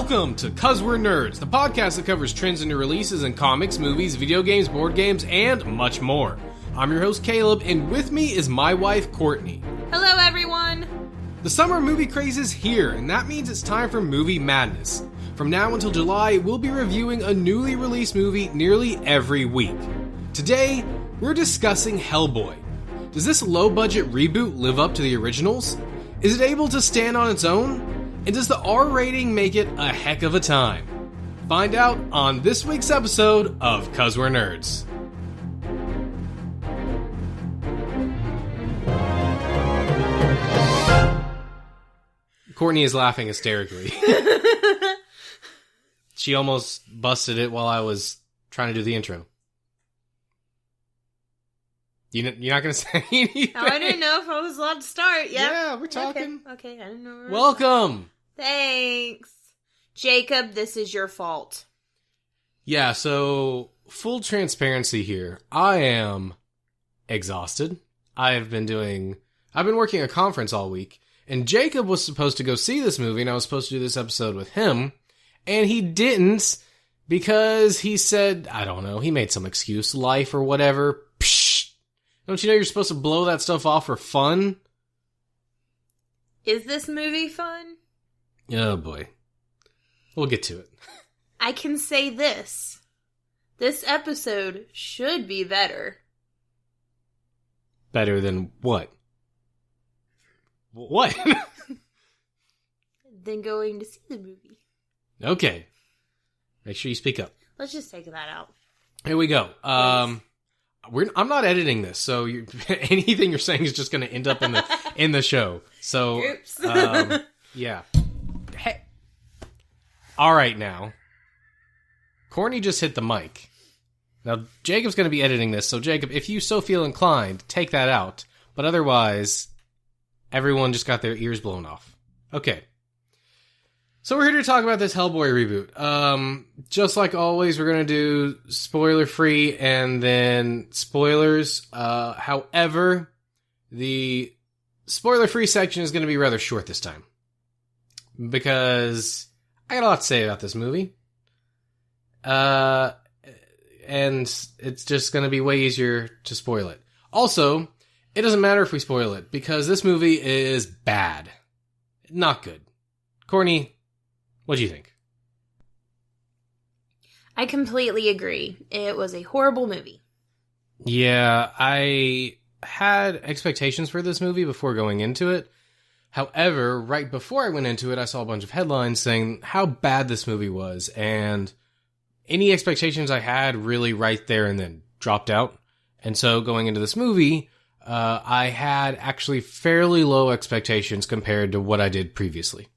Welcome to 'Cause We're Nerds, the podcast that covers trends and new releases in comics, movies, video games, board games, and much more. I'm your host, Caleb, and with me is my wife, Courtney. Hello, everyone! The summer movie craze is here, and that means it's time for movie madness. From now until July, we'll be reviewing a newly released movie nearly every week. Today, we're discussing Hellboy. Does this low-budget reboot live up to the originals? Is it able to stand on its own? And does the R rating make it a heck of a time? Find out on this week's episode of 'Cause We're Nerds. Courtney is laughing hysterically. She almost busted it while I was trying to do the intro. You're not going to say anything? Oh, I didn't know if I was allowed to start. Yeah, we're talking. Okay, I didn't know. Welcome. Thanks. Jacob, this is your fault. Yeah, so full transparency here. I am exhausted. I've been working a conference all week, and Jacob was supposed to go see this movie, and I was supposed to do this episode with him, and he didn't because he said, I don't know, he made some excuse, life or whatever. Psh! Don't you know you're supposed to blow that stuff off for fun? Is this movie fun? Oh boy. We'll get to it. I can say this. This episode should be better. Better than what? What? Than going to see the movie. Okay. Make sure you speak up. Let's just take that out. Here we go. I'm not editing this, so anything you're saying is just going to end up in the show. So, oops. Yeah. Hey. All right, now. Courtney just hit the mic. Now, Jacob's going to be editing this, so Jacob, if you so feel inclined, take that out. But otherwise, everyone just got their ears blown off. Okay. So we're here to talk about this Hellboy reboot. Just like always, we're going to do spoiler-free and then spoilers. However, the spoiler-free section is going to be rather short this time. Because I got a lot to say about this movie. And it's just going to be way easier to spoil it. Also, it doesn't matter if we spoil it, because this movie is bad. Not good. Courtney, what do you think? I completely agree. It was a horrible movie. Yeah, I had expectations for this movie before going into it. However, right before I went into it, I saw a bunch of headlines saying how bad this movie was, and any expectations I had really right there and then dropped out. And so going into this movie, I had actually fairly low expectations compared to what I did previously.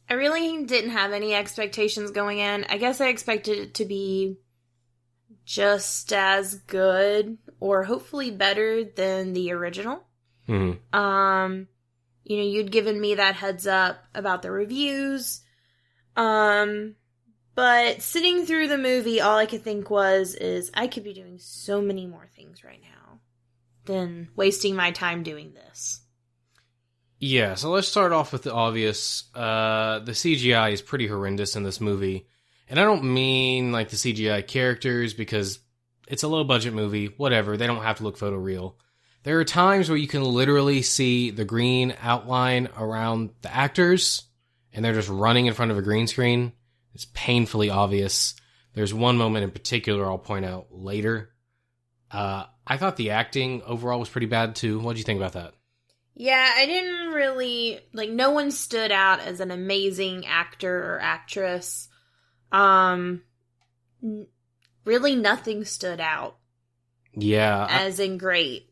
I really didn't have any expectations going in. I guess I expected it to be just as good or hopefully better than the original. Mm-hmm. You'd given me that heads up about the reviews. But sitting through the movie, all I could think is I could be doing so many more things right now than wasting my time doing this. Yeah, so let's start off with the obvious. The CGI is pretty horrendous in this movie. And I don't mean like the CGI characters, because it's a low-budget movie. Whatever, they don't have to look photoreal. There are times where you can literally see the green outline around the actors, and they're just running in front of a green screen. It's painfully obvious. There's one moment in particular I'll point out later. I thought the acting overall was pretty bad too. What do you think about that? Yeah, I didn't really, no one stood out as an amazing actor or actress. Really nothing stood out. Yeah. As in great.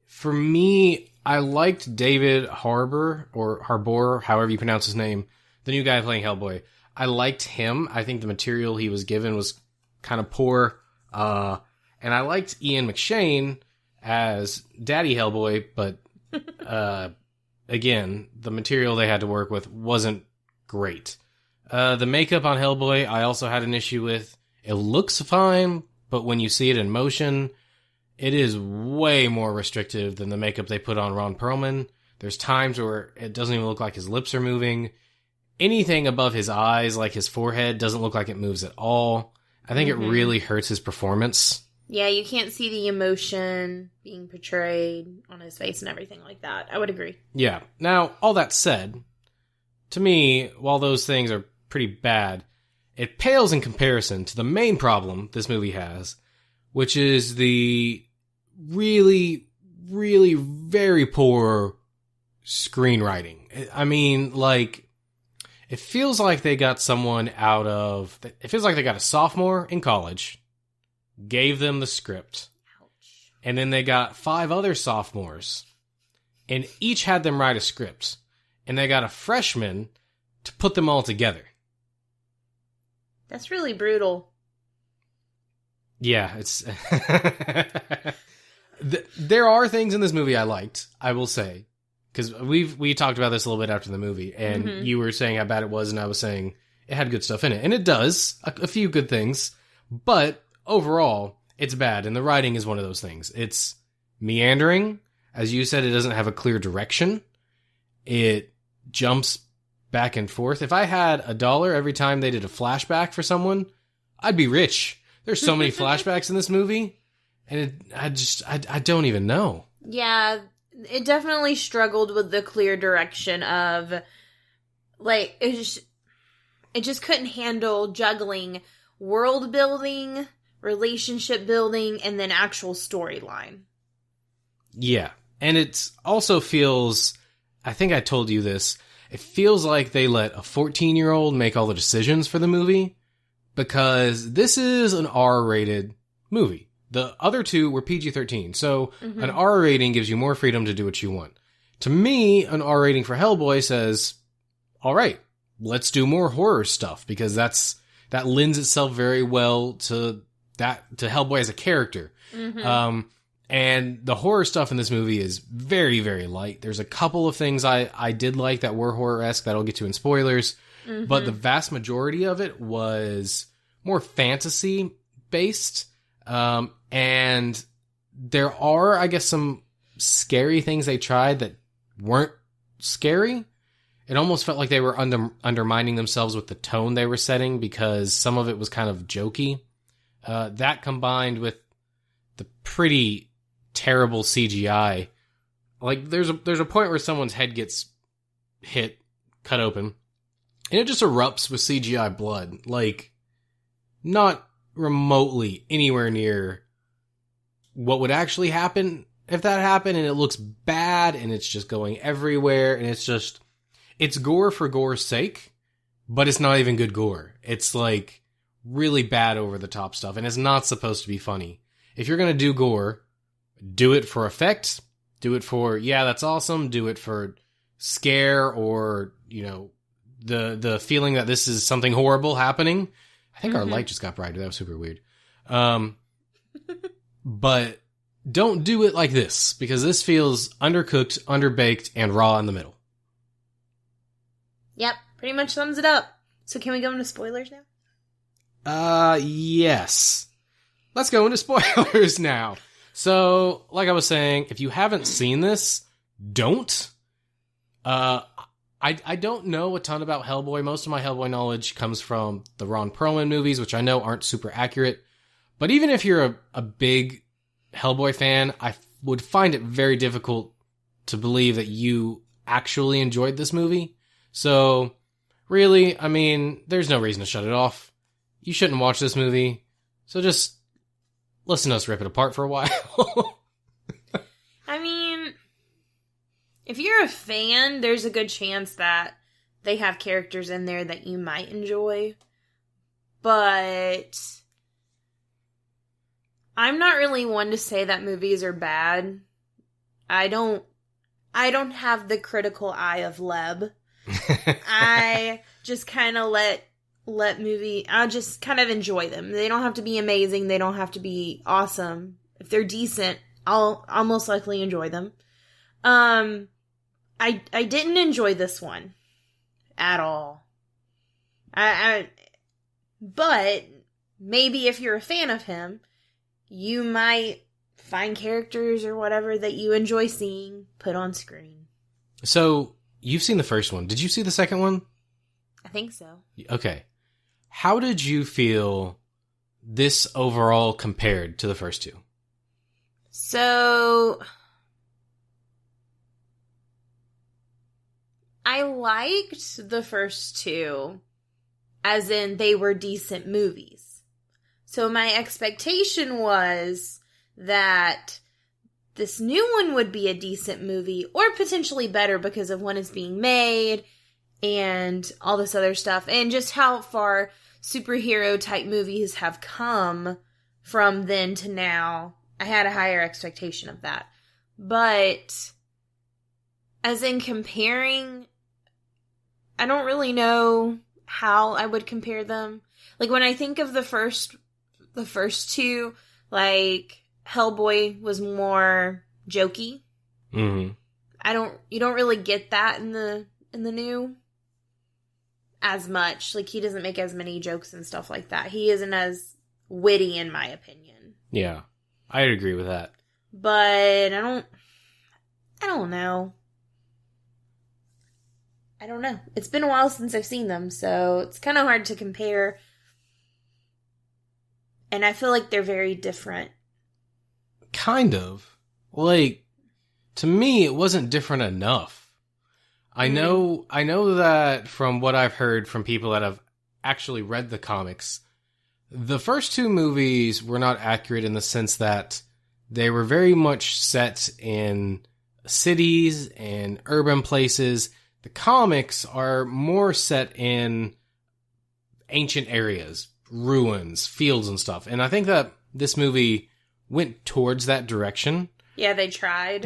For me, I liked David Harbour, however you pronounce his name, the new guy playing Hellboy. I liked him. I think the material he was given was kind of poor. And I liked Ian McShane as Daddy Hellboy, but again, the material they had to work with wasn't great. The makeup on Hellboy, I also had an issue with. It looks fine, but when you see it in motion, it is way more restrictive than the makeup they put on Ron Perlman. There's times where it doesn't even look like his lips are moving. anything above his eyes, like his forehead, doesn't look like it moves at all. I think it really hurts his performance. Yeah, you can't see the emotion being portrayed on his face and everything like that. I would agree. Yeah. Now, all that said, to me, while those things are pretty bad, it pales in comparison to the main problem this movie has, which is the really, really very poor screenwriting. I mean, like, it feels like they got someone out of... It feels like they got a sophomore in college, gave them the script, and then they got 5 other sophomores, and each had them write a script, and they got a freshman to put them all together. That's really brutal. Yeah, it's... There are things in this movie I liked, I will say. Because we talked about this a little bit after the movie, and you were saying how bad it was, and I was saying it had good stuff in it. And it does, a few good things, but overall, it's bad, and the writing is one of those things. It's meandering. As you said, it doesn't have a clear direction. It jumps back and forth. If I had $1 every time they did a flashback for someone, I'd be rich. There's so many flashbacks in this movie, and I don't even know. Yeah, it definitely struggled with the clear direction of, like, it just couldn't handle juggling world building, relationship building, and then actual storyline. Yeah, and it also feels, I think I told you this, it feels like they let a 14-year-old make all the decisions for the movie, because this is an R-rated movie. The other two were PG-13, so an R rating gives you more freedom to do what you want. To me, an R rating for Hellboy says, all right, let's do more horror stuff, because that lends itself very well to Hellboy as a character. And the horror stuff in this movie is very, very light. There's a couple of things I did like that were horror-esque that I'll get to in spoilers, but the vast majority of it was more fantasy-based. And there are, I guess, some scary things they tried that weren't scary. It almost felt like they were undermining themselves with the tone they were setting, because some of it was kind of jokey. That combined with the pretty terrible CGI. Like, there's a point where someone's head gets cut open, and it just erupts with CGI blood. Like, not remotely anywhere near what would actually happen if that happened, and it looks bad, and it's just going everywhere, and it's gore for gore's sake, but it's not even good gore. It's like really bad over the top stuff, and it's not supposed to be funny. If you're gonna do gore, do it for effect, do it for, yeah, that's awesome, do it for scare, or, you know, the feeling that this is something horrible happening. I think our light just got brighter. That was super weird. But don't do it like this, because this feels undercooked, underbaked, and raw in the middle. Yep, pretty much sums it up. So can we go into spoilers now? Yes. Let's go into spoilers now. So, like I was saying, if you haven't seen this, don't. I don't know a ton about Hellboy. Most of my Hellboy knowledge comes from the Ron Perlman movies, which I know aren't super accurate. But even if you're a big Hellboy fan, I would find it very difficult to believe that you actually enjoyed this movie. So, really, I mean, there's no reason to shut it off. You shouldn't watch this movie. So just listen to us rip it apart for a while. I mean, if you're a fan, there's a good chance that they have characters in there that you might enjoy. But I'm not really one to say that movies are bad. I don't have the critical eye of Leb. I just kind of I just kind of enjoy them. They don't have to be amazing. They don't have to be awesome. If they're decent, I'll most likely enjoy them. I didn't enjoy this one at all. But maybe if you're a fan of him, you might find characters or whatever that you enjoy seeing put on screen. So, you've seen the first one. Did you see the second one? I think so. Okay. How did you feel this overall compared to the first two? So, I liked the first two, as in they were decent movies. So my expectation was that this new one would be a decent movie, or potentially better because of when it's being made, and all this other stuff, and just how far superhero type movies have come from then to now. I had a higher expectation of that. But as in comparing, I don't really know how I would compare them. Like when I think of the first two, like Hellboy was more jokey. Mm-hmm. You don't really get that in the new as much. Like he doesn't make as many jokes and stuff like that. He isn't as witty in my opinion. Yeah. I'd agree with that. But I don't know. I don't know. It's been a while since I've seen them, so it's kind of hard to compare. And I feel like they're very different. Kind of. Like, to me, it wasn't different enough. I know that from what I've heard from people that have actually read the comics, the first two movies were not accurate in the sense that they were very much set in cities and urban places. The comics are more set in ancient areas, ruins, fields and stuff. And I think that this movie went towards that direction. Yeah, they tried.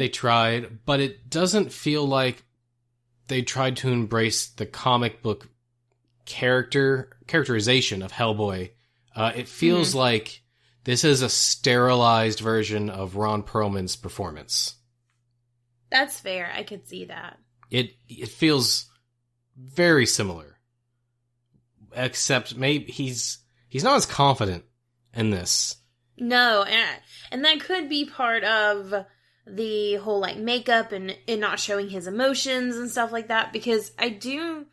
But it doesn't feel like they tried to embrace the comic book characterization of Hellboy. It feels like this is a sterilized version of Ron Perlman's performance. That's fair. I could see that. It feels very similar, except maybe he's not as confident in this. No, and that could be part of the whole like makeup and not showing his emotions and stuff like that, because I do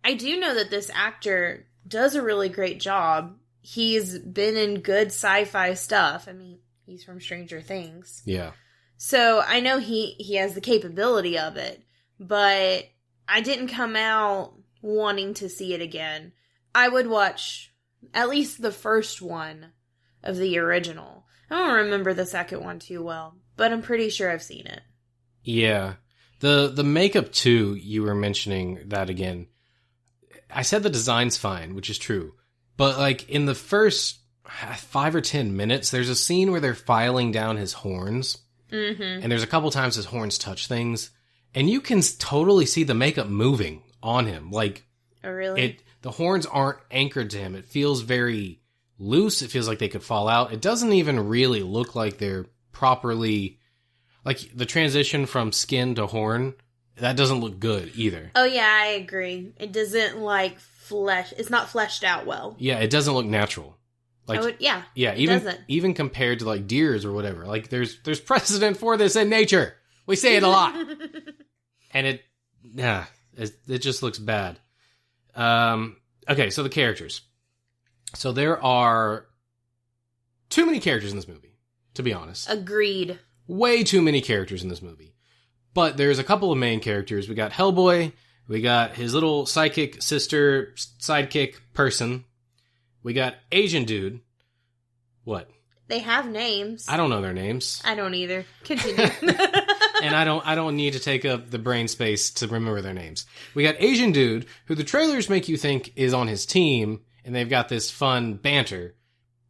know that this actor does a really great job. He's been in good sci-fi stuff. I mean, he's from Stranger Things. Yeah. So I know he has the capability of it, but I didn't come out wanting to see it again. I would watch at least the first one of the original. I don't remember the second one too well, but I'm pretty sure I've seen it. Yeah. The makeup too, you were mentioning that again. I said the design's fine, which is true. But like in the first 5 or 10 minutes, there's a scene where they're filing down his horns. Mm-hmm. And there's a couple times his horns touch things. And you can totally see the makeup moving on him. Like, oh, really? The horns aren't anchored to him. It feels very loose. It feels like they could fall out. It doesn't even really look like they're properly... Like, the transition from skin to horn, that doesn't look good either. Oh, yeah, I agree. It doesn't, like, it's not fleshed out well. Yeah, it doesn't look natural. Like, yeah, even compared to, like, deers or whatever. Like, there's precedent for this in nature. We say it a lot. And it just looks bad. Okay, so the characters. So there are too many characters in this movie, to be honest. Agreed. Way too many characters in this movie. But there's a couple of main characters. We got Hellboy. We got his little psychic sister, sidekick person. We got Asian dude. What? They have names. I don't know their names. I don't either. Continue. And I don't need to take up the brain space to remember their names. We got Asian dude, who the trailers make you think is on his team, and they've got this fun banter.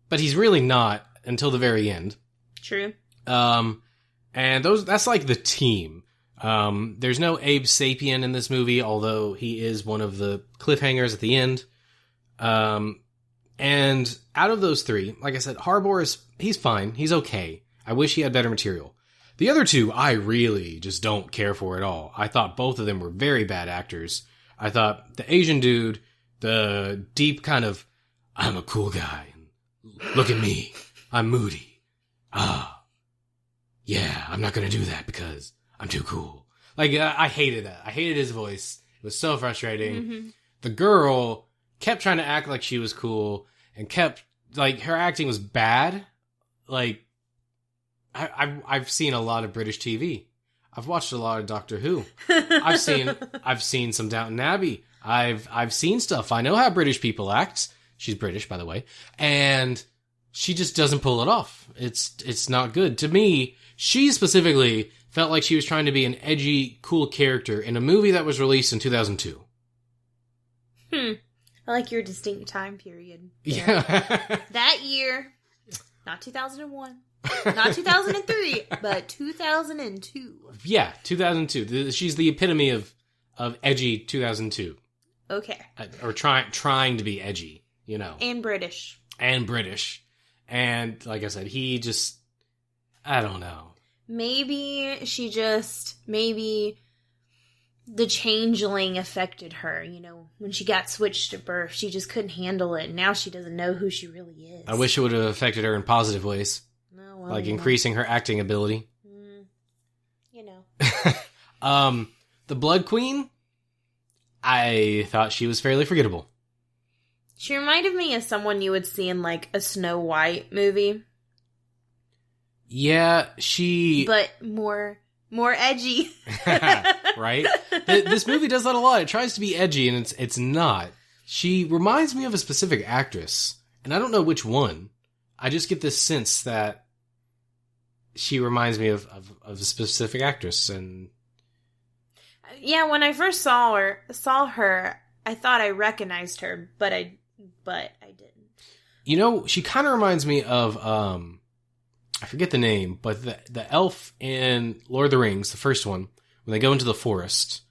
But he's really not until the very end. True. And that's like the team. There's no Abe Sapien in this movie, although he is one of the cliffhangers at the end. And out of those three, like I said, Harbor he's fine. He's okay. I wish he had better material. The other two, I really just don't care for at all. I thought both of them were very bad actors. I thought the Asian dude, the deep kind of, I'm a cool guy. Look at me. I'm moody. Yeah, I'm not going to do that because I'm too cool. Like, I hated that. I hated his voice. It was so frustrating. Mm-hmm. the girl kept trying to act like she was cool and kept, like, her acting was bad. Like, I've seen a lot of British TV. I've watched a lot of Doctor Who. I've seen some Downton Abbey. I've seen stuff. I know how British people act. She's British, by the way. And she just doesn't pull it off. It's not good. To me, she specifically felt like she was trying to be an edgy, cool character in a movie that was released in 2002. I like your distinct time period. Yeah. That year, not 2001, not 2003, but 2002. Yeah, 2002. She's the epitome of edgy 2002. Okay. Or trying to be edgy, you know. And British. And like I said, he just, I don't know. Maybe the changeling affected her, you know, when she got switched at birth, she just couldn't handle it. And now she doesn't know who she really is. I wish it would have affected her in positive ways. No, well, like increasing her acting ability. You know. The Blood Queen, I thought she was fairly forgettable. She reminded me of someone you would see in, like, a Snow White movie. Yeah, But more edgy. Right? This movie does that a lot. It tries to be edgy, and it's not. She reminds me of a specific actress, and I don't know which one. I just get this sense that she reminds me of a specific actress, and... Yeah, when I first saw her, I thought I recognized her, but I didn't. You know, she kind of reminds me of, I forget the name, but the elf in Lord of the Rings, the first one, when they go into the forest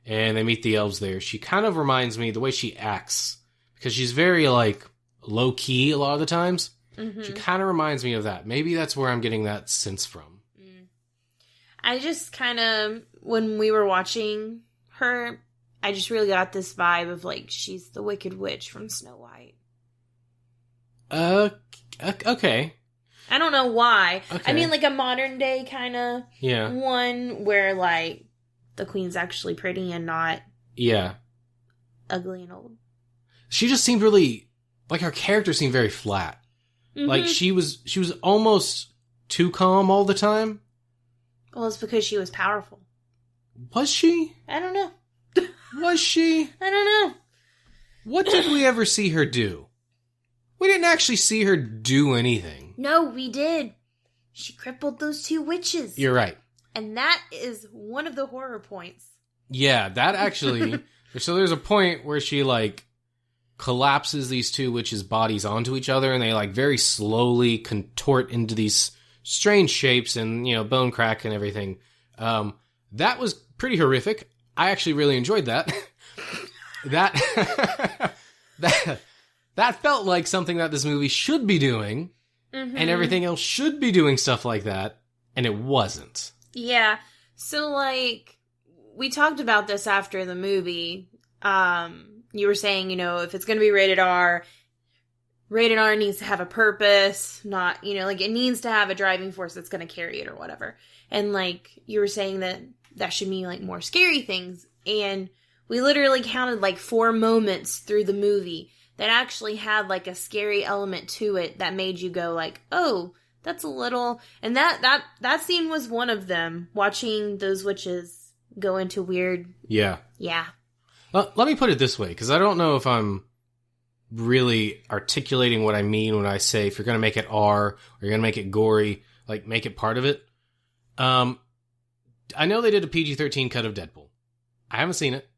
and they meet the elves there, she kind of reminds me the way she acts, because she's very, like, low-key a lot of the times. Mm-hmm. She kind of reminds me of that. Maybe that's where I'm getting that sense from. I just kind of, when we were watching her, I just really got this vibe of, like, she's the Wicked Witch from Snow White. Okay. I don't know why. Okay. I mean, like, a modern day kind of one where, like, the queen's actually pretty and not ugly and old. She just seemed really, like, her character seemed very flat. Mm-hmm. Like, she was almost too calm all the time. Well, it's because she was powerful. Was she? I don't know. Was she? I don't know. What did we ever see her do? We didn't actually see her do anything. No, we did. She crippled those two witches. You're right. And that is one of the horror points. Yeah, that actually... So there's a point where she, like, collapses these two witches' bodies onto each other, and they, like, very slowly contort into these strange shapes and, you know, bone crack and everything. That was pretty horrific. I actually really enjoyed that. that felt like something that this movie should be doing, and everything else should be doing stuff like that, and it wasn't. Yeah. So, like, we talked about this after the movie. You were saying, you know, if it's going to be rated R needs to have a purpose, not, you know, like, it needs to have a driving force that's going to carry it or whatever. And, like, you were saying that should mean, like, more scary things. And we literally counted, like, 4 moments through the movie that actually had, like, a scary element to it that made you go, like, oh, that's a little... And that scene was one of them, watching those witches go into weird... Yeah. Yeah. Let me put it this way, because I don't know if I'm really articulating what I mean when I say if you're going to make it R, or you're going to make it gory, like, make it part of it. I know they did a PG-13 cut of Deadpool. I haven't seen it,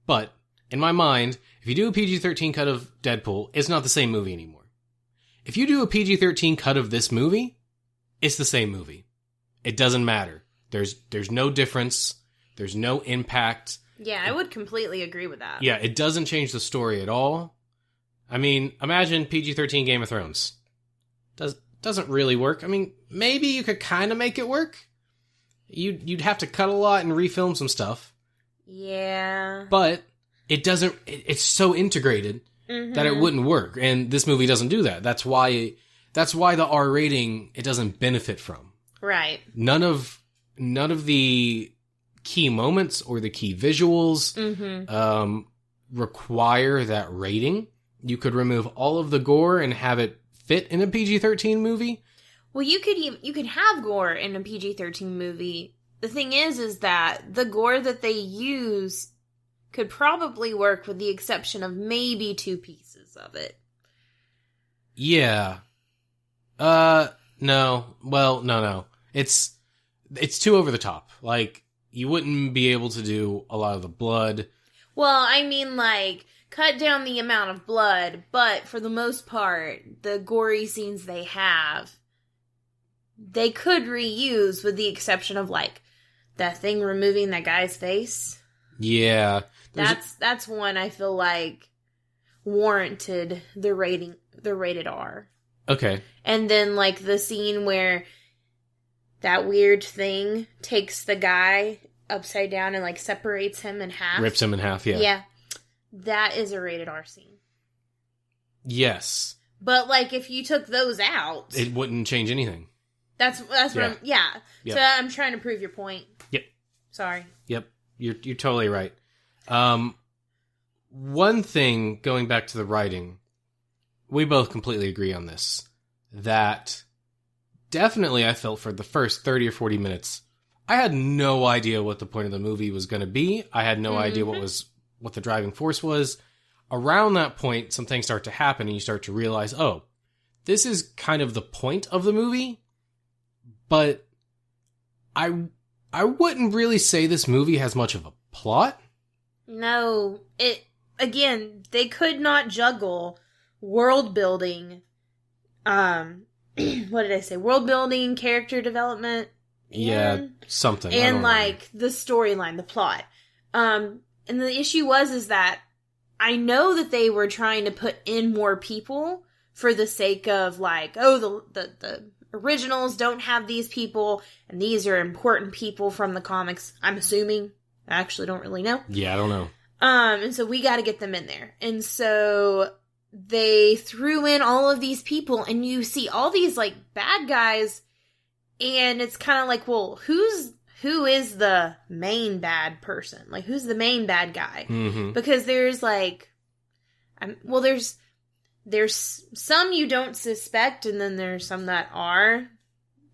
but in my mind, if you do a PG-13 cut of Deadpool, it's not the same movie anymore. If you do a PG-13 cut of this movie, it's the same movie. It doesn't matter. There's no difference. There's no impact. Yeah, I would completely agree with that. Yeah, it doesn't change the story at all. I mean, imagine PG-13 Game of Thrones. Doesn't really work. I mean, maybe you could kind of make it work. You'd have to cut a lot and refilm some stuff. Yeah. But it doesn't... It's so integrated that it wouldn't work. And this movie doesn't do that. That's why the R rating it doesn't benefit from. Right. None of the key moments or the key visuals, require that rating. You could remove all of the gore and have it fit in a PG-13 movie. Well, you could have gore in a PG-13 movie. The thing is that the gore that they use could probably work with the exception of maybe 2 pieces of it. Yeah. No. Well, no. It's too over the top. Like, you wouldn't be able to do a lot of the blood. Well, I mean, like, cut down the amount of blood, but for the most part, the gory scenes they have, they could reuse with the exception of, like, that thing removing that guy's face. Yeah. That's one I feel like warranted the rated R. Okay. And then, like, the scene where that weird thing takes the guy upside down and, like, separates him in half. Rips him in half, yeah. Yeah. That is a rated R scene. Yes. But, like, if you took those out... It wouldn't change anything. That's what I'm... Yeah. Yep. So I'm trying to prove your point. Yep. Sorry. Yep. You're totally right. One thing, going back to the writing, we both completely agree on this. That definitely I felt for the first 30 or 40 minutes, I had no idea what the point of the movie was going to be. I had no idea what the driving force was. Around that point, some things start to happen and you start to realize, oh, this is kind of the point of the movie. But I wouldn't really say this movie has much of a plot. No. Again, they could not juggle world building, what did I say? World building, character development. Something. And, like, the storyline, the plot. And the issue is that I know that they were trying to put in more people for the sake of, like, oh, the originals don't have these people, and these are important people from the comics, I'm assuming. I actually don't really know. Yeah, I don't know. And so we gotta get them in there. And so they threw in all of these people, and you see all these, like, bad guys, and it's kind of like, well, who is the main bad person? Like, who's the main bad guy? Mm-hmm. Because there's, like, there's some you don't suspect, and then there's some that are.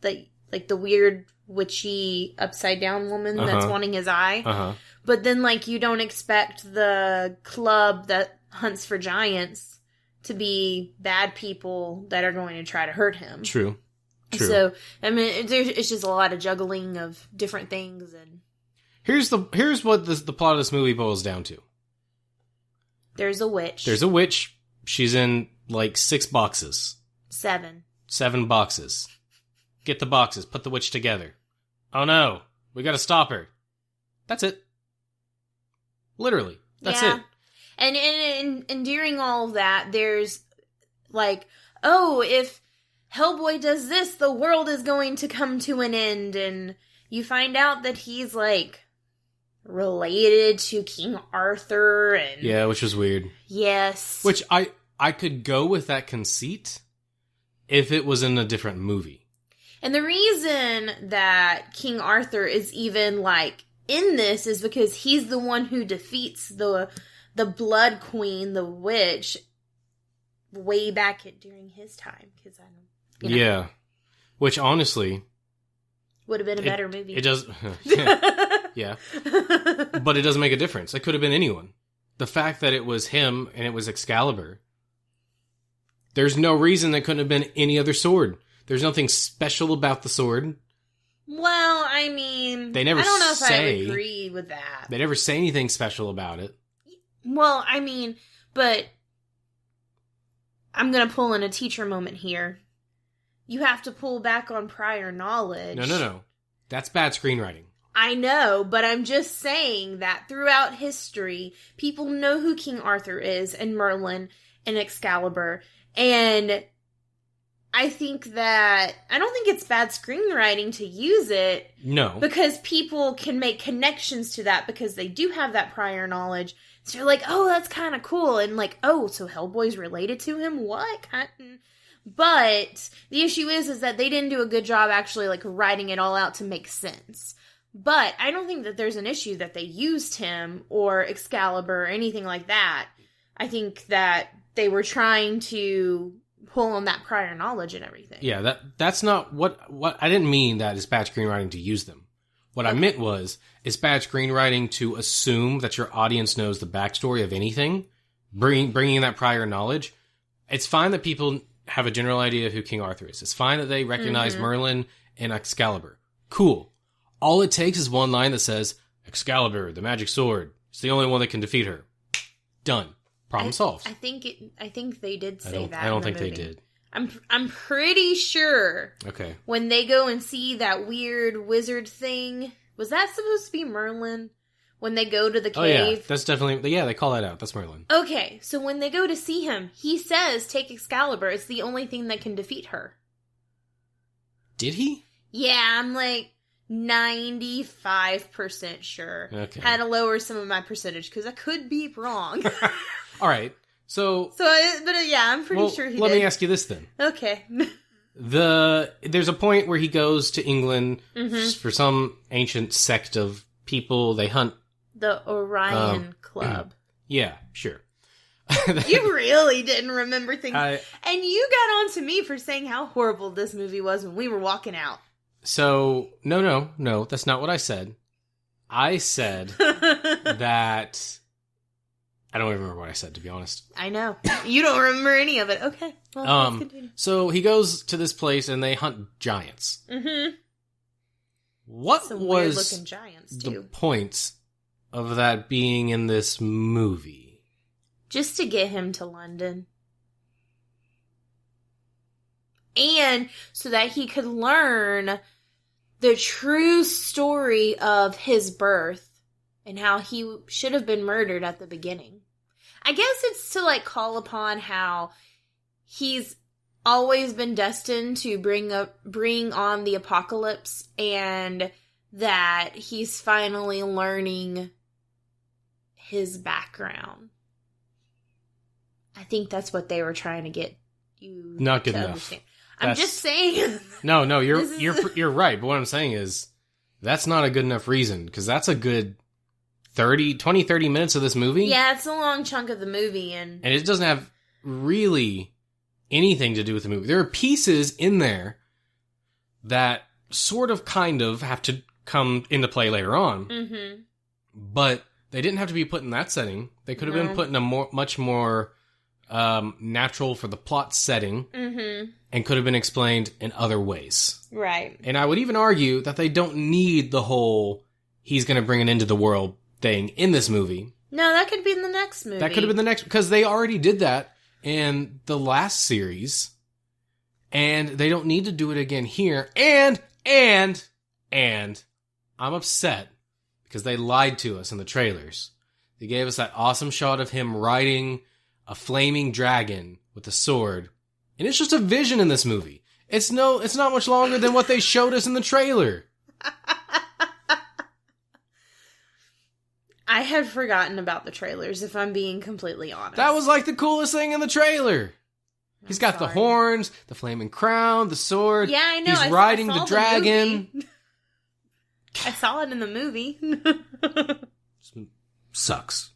Like the weird, witchy, upside-down woman that's wanting his eye. Uh-huh. But then, like, you don't expect the club that hunts for giants to be bad people that are going to try to hurt him. True. So, I mean, it's just a lot of juggling of different things. And here's what the plot of this movie boils down to. There's a witch. There's a witch. She's in, like, 6 boxes. 7. 7 boxes. Get the boxes. Put the witch together. Oh no. We gotta stop her. That's it. Literally. That's it. And during all of that, there's, like, oh, if Hellboy does this, the world is going to come to an end. And you find out that he's, like, related to King Arthur. And yeah, which was weird. Yes. Which I could go with that conceit if it was in a different movie. And the reason that King Arthur is even, like, in this is because he's the one who defeats the Blood Queen, the witch, way back during his time. Because I don't, Yeah. Which, honestly, would have been a better movie. It does. Yeah. But it doesn't make a difference. It could have been anyone. The fact that it was him and it was Excalibur, there's no reason that couldn't have been any other sword. There's nothing special about the sword. Well, I mean, they never I don't know if say, I agree with that. They never say anything special about it. Well, I mean, but I'm going to pull in a teacher moment here. You have to pull back on prior knowledge. No. That's bad screenwriting. I know, but I'm just saying that throughout history, people know who King Arthur is, and Merlin, and Excalibur, and I think that, I don't think it's bad screenwriting to use it. No. Because people can make connections to that because they do have that prior knowledge. So you're like, oh, that's kind of cool. And like, oh, so Hellboy's related to him? What? But the issue is that they didn't do a good job actually, like, writing it all out to make sense. But I don't think that there's an issue that they used him or Excalibur or anything like that. I think that they were trying to pull on that prior knowledge and everything. Yeah, that's not what I didn't mean that is bad screenwriting to use them. What I meant was, it's bad screenwriting to assume that your audience knows the backstory of anything, bringing in that prior knowledge. It's fine that people have a general idea of who King Arthur is. It's fine that they recognize Merlin and Excalibur. Cool. All it takes is one line that says, Excalibur, the magic sword. It's the only one that can defeat her. Done. Problem solved. I think they did say that. I don't think movie. they did. I'm pretty sure. Okay. When they go and see that weird wizard thing, was that supposed to be Merlin? When they go to the cave? Oh yeah, that's definitely, yeah, they call that out. That's Merlin. Okay, so when they go to see him, he says, take Excalibur. It's the only thing that can defeat her. Did he? Yeah, I'm like 95% sure. Okay. Had to lower some of my percentage because I could be wrong. All right. But yeah, I'm pretty sure he did. Let me ask you this then. Okay. There's a point where he goes to England for some ancient sect of people. They hunt. The Orion Club. Yeah, sure. You really didn't remember things. And you got on to me for saying how horrible this movie was when we were walking out. So, no, that's not what I said. I said that... I don't even remember what I said, to be honest. I know. You don't remember any of it. Okay. Well, let's continue. So he goes to this place and they hunt giants. Mm-hmm. What Some was weird-looking giants, too. the point of that being in this movie? Just to get him to London. And so that he could learn the true story of his birth and how he should have been murdered at the beginning. I guess it's to, like, call upon how he's always been destined to bring on the apocalypse, and that he's finally learning his background. I think that's what they were trying to get you Not good to enough. understand. I'm just saying. No, you're right. But what I'm saying is, that's not a good enough reason, because that's a good 30 minutes of this movie. Yeah, it's a long chunk of the movie, and it doesn't have really anything to do with the movie. There are pieces in there that sort of kind of have to come into play later on. Mm-hmm. But they didn't have to be put in that setting. They could have been put in a much more natural for the plot setting, and could have been explained in other ways. Right. And I would even argue that they don't need the whole he's going to bring an end to the world thing in this movie. No, that could be in the next movie. That could have been the next, because they already did that in the last series, and they don't need to do it again here. And I'm upset because they lied to us in the trailers. They gave us that awesome shot of him riding a flaming dragon with a sword, and it's just a vision in this movie. It's not much longer than what they showed us in the trailer. I had forgotten about the trailers, if I'm being completely honest. That was like the coolest thing in the trailer. He's got the horns, the flaming crown, the sword. Yeah, I know. He's riding the dragon. I saw it in the movie. Sucks.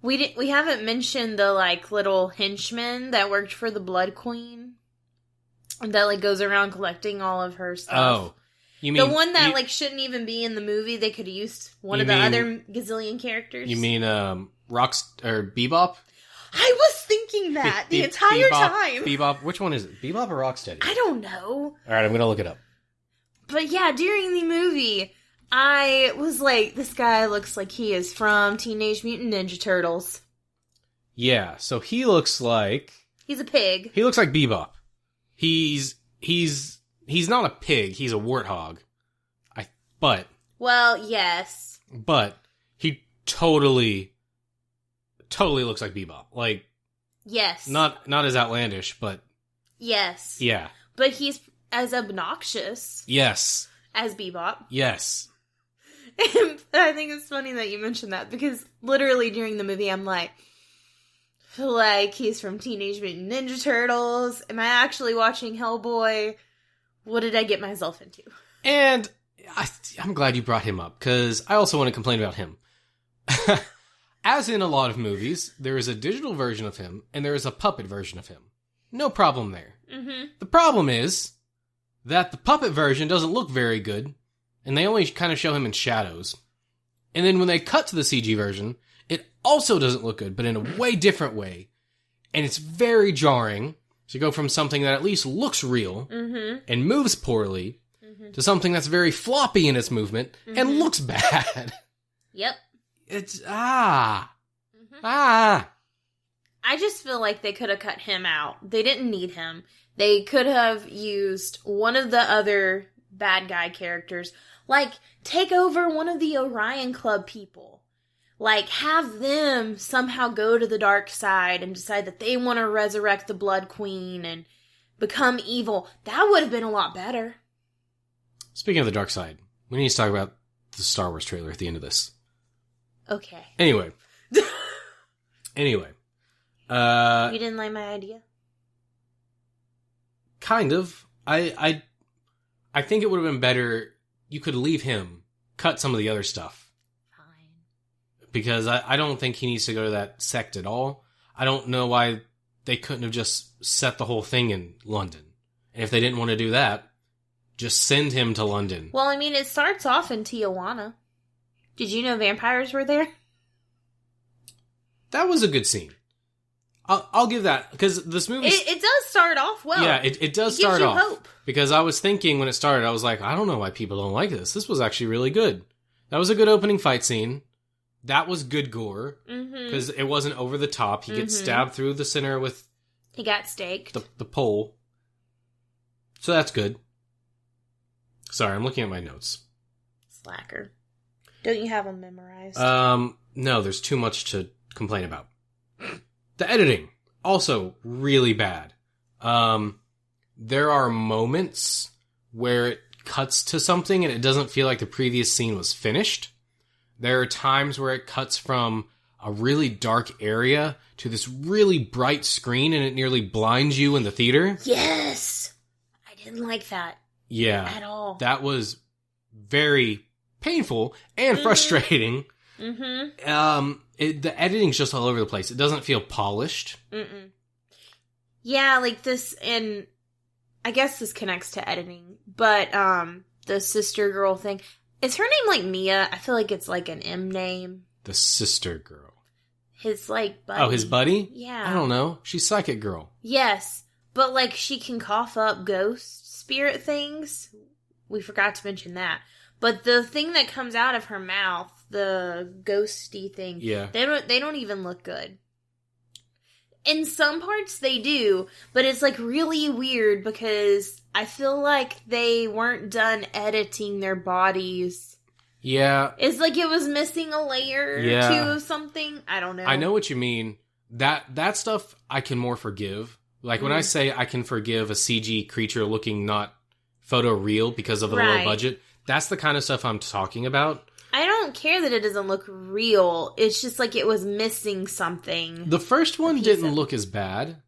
We haven't mentioned the, like, little henchman that worked for the Blood Queen. That, like, goes around collecting all of her stuff. Oh. You mean the one that like shouldn't even be in the movie? They could have used one of the other gazillion characters. You mean Bebop? I was thinking that the entire time. Bebop. Which one is it? Bebop or Rocksteady? I don't know. All right, I'm gonna look it up. But yeah, during the movie, I was like, this guy looks like he is from Teenage Mutant Ninja Turtles. Yeah, so he looks like he's a pig. He looks like Bebop. He's not a pig, he's a warthog. Well, yes. But he totally looks like Bebop. Like, yes. Not as outlandish, but yes. Yeah. But he's as obnoxious. Yes. As Bebop. Yes. I think it's funny that you mentioned that, because literally during the movie I'm like he's from Teenage Mutant Ninja Turtles. Am I actually watching Hellboy? What did I get myself into? And I'm glad you brought him up, because I also want to complain about him. As in a lot of movies, there is a digital version of him, and there is a puppet version of him. No problem there. Mm-hmm. The problem is that the puppet version doesn't look very good, and they only kind of show him in shadows. And then when they cut to the CG version, it also doesn't look good, but in a way different way. And it's very jarring to go from something that at least looks real and moves poorly to something that's very floppy in its movement and looks bad. Yep. It's, I just feel like they could have cut him out. They didn't need him. They could have used one of the other bad guy characters. Like, take over one of the Orion Club people. Like, have them somehow go to the dark side and decide that they want to resurrect the Blood Queen and become evil. That would have been a lot better. Speaking of the dark side, we need to talk about the Star Wars trailer at the end of this. Okay. Anyway. You didn't like my idea? Kind of. I think it would have been better. You could leave him, cut some of the other stuff. Fine. Because I don't think he needs to go to that sect at all. I don't know why they couldn't have just set the whole thing in London. And if they didn't want to do that, just send him to London. Well, I mean, it starts off in Tijuana. Did you know vampires were there? That was a good scene. I'll give that, because this movie... It does start off well. Yeah, it does start off. Hope. Because I was thinking when it started, I was like, I don't know why people don't like this. This was actually really good. That was a good opening fight scene. That was good gore. Because it wasn't over the top. He gets stabbed through the center with... He got staked. The pole. So that's good. Sorry, I'm looking at my notes. Slacker. Don't you have them memorized? No, there's too much to complain about. The editing, also really bad. There are moments where it cuts to something and it doesn't feel like the previous scene was finished. There are times where it cuts from a really dark area to this really bright screen and it nearly blinds you in the theater. Yes! I didn't like that. Yeah. At all. That was very painful and frustrating. The editing's just all over the place. It doesn't feel polished. Yeah, like this, and I guess this connects to editing, but the sister girl thing. Is her name like Mia? I feel like it's like an M name. The sister girl. His like buddy. Oh, his buddy? Yeah. I don't know. She's Psychic Girl. Yes, but like she can cough up ghost spirit things. We forgot to mention that. But the thing that comes out of her mouth, the ghosty thing, they don't even look good. In some parts they do, but it's like really weird because I feel like they weren't done editing their bodies. Yeah. It's like it was missing a layer or two of something. I don't know. I know what you mean. That stuff I can more forgive. Like when I say I can forgive a CG creature looking not photoreal because of the low budget, that's the kind of stuff I'm talking about. I don't care that it doesn't look real. It's just like it was missing something. The first one didn't look as bad.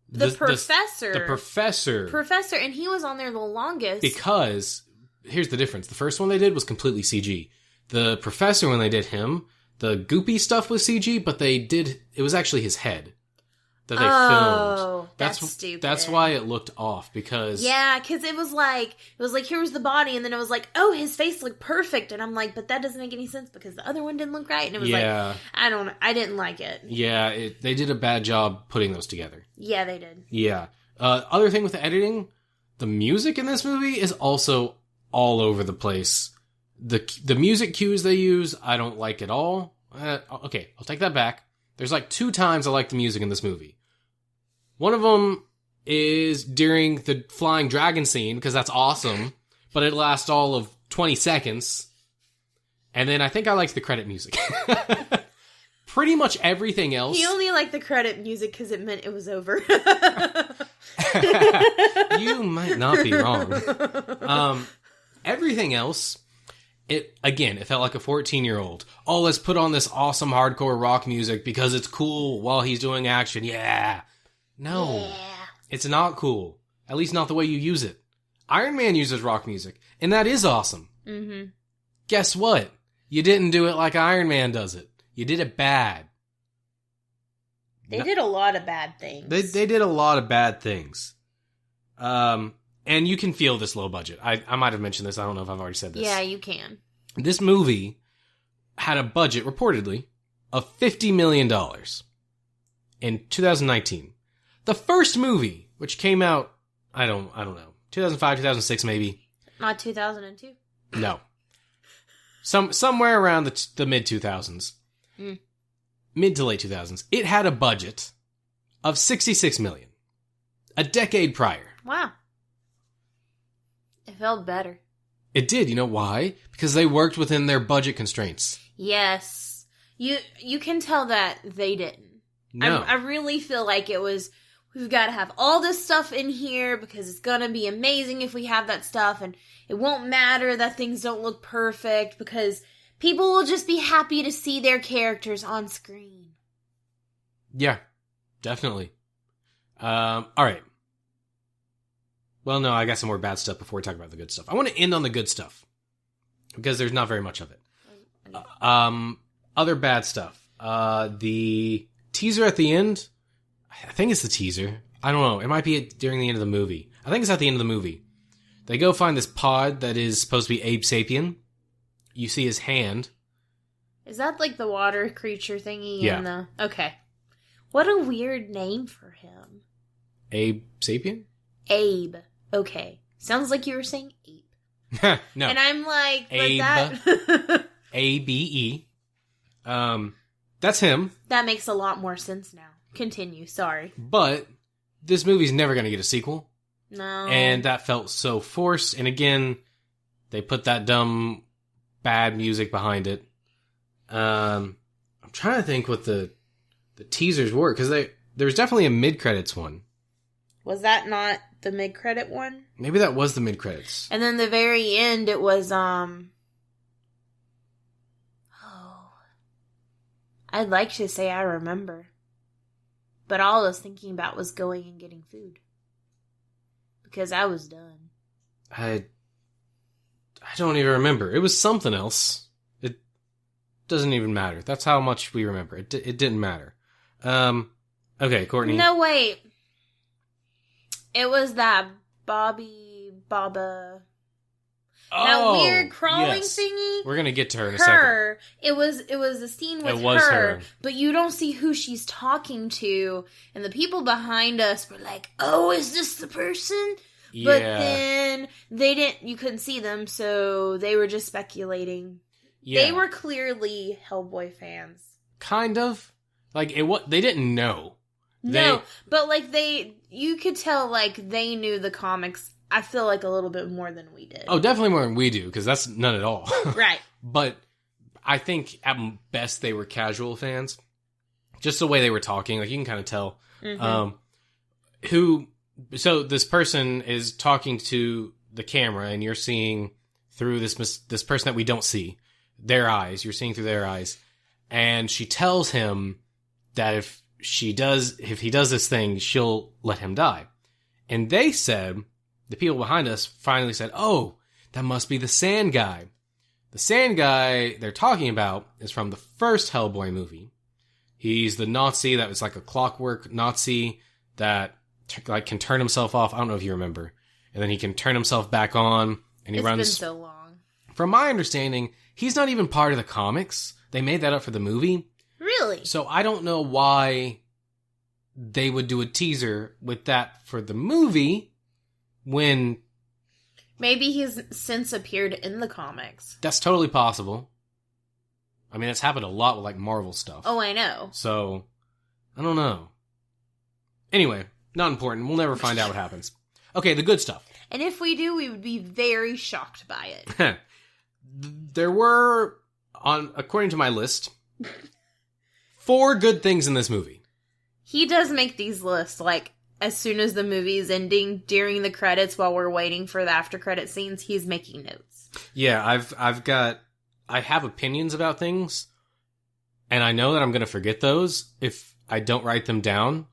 The professor. The professor. Professor, and he was on there the longest. Because, here's the difference. The first one they did was completely CG. The professor, when they did him, the goopy stuff was CG, but it was actually his head that they filmed. Oh, that's stupid. That's why it looked off, because... Yeah, because it was like, here was the body, and then it was like, oh, his face looked perfect, and I'm like, but that doesn't make any sense, because the other one didn't look right, and it was like, I didn't like it. Yeah, they did a bad job putting those together. Yeah, they did. Yeah. Other thing with the editing, the music in this movie is also all over the place. The music cues they use, I don't like at all. Okay, I'll take that back. There's like 2 times I like the music in this movie. One of them is during the flying dragon scene, because that's awesome, but it lasts all of 20 seconds. And then I think I liked the credit music. Pretty much everything else... He only liked the credit music because it meant it was over. You might not be wrong. Everything else... It felt like a 14-year-old. Oh, let's put on this awesome hardcore rock music because it's cool while he's doing action. Yeah. No. Yeah. It's not cool. At least not the way you use it. Iron Man uses rock music, and that is awesome. Mm-hmm. Guess what? You didn't do it like Iron Man does it. You did it bad. They did a lot of bad things. They did a lot of bad things. And you can feel this low budget. I might have mentioned this. I don't know if I've already said this. Yeah, you can. This movie had a budget, reportedly, of $50 million in 2019. The first movie, which came out, I don't know, 2005, 2006 maybe. Not 2002? No. Somewhere around the mid-2000s. Mm. Mid to late 2000s. It had a budget of $66 million. A decade prior. Wow. It felt better. It did. You know why? Because they worked within their budget constraints. Yes. You can tell that they didn't. No. I really feel like it was, we've got to have all this stuff in here because it's going to be amazing if we have that stuff, and it won't matter that things don't look perfect because people will just be happy to see their characters on screen. Yeah, definitely. All right. Well, no, I got some more bad stuff before we talk about the good stuff. I want to end on the good stuff because there's not very much of it. Other bad stuff. The teaser at the end, I think it's the teaser. I don't know. It might be during the end of the movie. I think it's at the end of the movie. They go find this pod that is supposed to be Abe Sapien. You see his hand. Is that like the water creature thingy? Yeah. Okay. What a weird name for him. Abe Sapien? Abe. Okay. Sounds like you were saying ape. No. And I'm like, but Abe. that... A-B-E. That's him. That makes a lot more sense now. Continue, sorry. But this movie's never going to get a sequel. No. And that felt so forced. And again, they put that dumb, bad music behind it. I'm trying to think what the teasers were, because there was definitely a mid-credits one. Was that not the mid-credit one? Maybe that was the mid-credits. And then the very end, it was, I'd like to say I remember. But all I was thinking about was going and getting food. Because I was done. I don't even remember. It was something else. It doesn't even matter. That's how much we remember. It didn't matter. Okay, Courtney. No, wait. It was that Baba... that weird crawling thingy. We're gonna get to her in a second. It was a scene with her, but you don't see who she's talking to, and the people behind us were like, "Oh, is this the person?" Yeah. But then you couldn't see them, so they were just speculating. Yeah. They were clearly Hellboy fans. Kind of. Like they didn't know. But like you could tell like they knew the comics. I feel like a little bit more than we did. Oh, definitely more than we do, because that's none at all. Right. But I think at best they were casual fans. Just the way they were talking, like you can kind of tell. Mm-hmm. So this person is talking to the camera, and you're seeing through this person that we don't see, their eyes. You're seeing through their eyes. And she tells him that if he does this thing, she'll let him die. And they said... The people behind us finally said, "Oh, that must be the Sand Guy." The Sand Guy they're talking about is from the first Hellboy movie. He's the Nazi that was like a clockwork Nazi that like can turn himself off. I don't know if you remember. And then he can turn himself back on, and he runs. It's been so long. From my understanding, he's not even part of the comics. They made that up for the movie. Really? So I don't know why they would do a teaser with that for the movie. When... Maybe he's since appeared in the comics. That's totally possible. I mean, it's happened a lot with, like, Marvel stuff. Oh, I know. So, I don't know. Anyway, not important. We'll never find out what happens. Okay, the good stuff. And if we do, we would be very shocked by it. There were, according to my list, 4 good things in this movie. He does make these lists, like... As soon as the movie is ending, during the credits, while we're waiting for the after credit scenes, he's making notes. Yeah, I have opinions about things, and I know that I'm going to forget those if I don't write them down.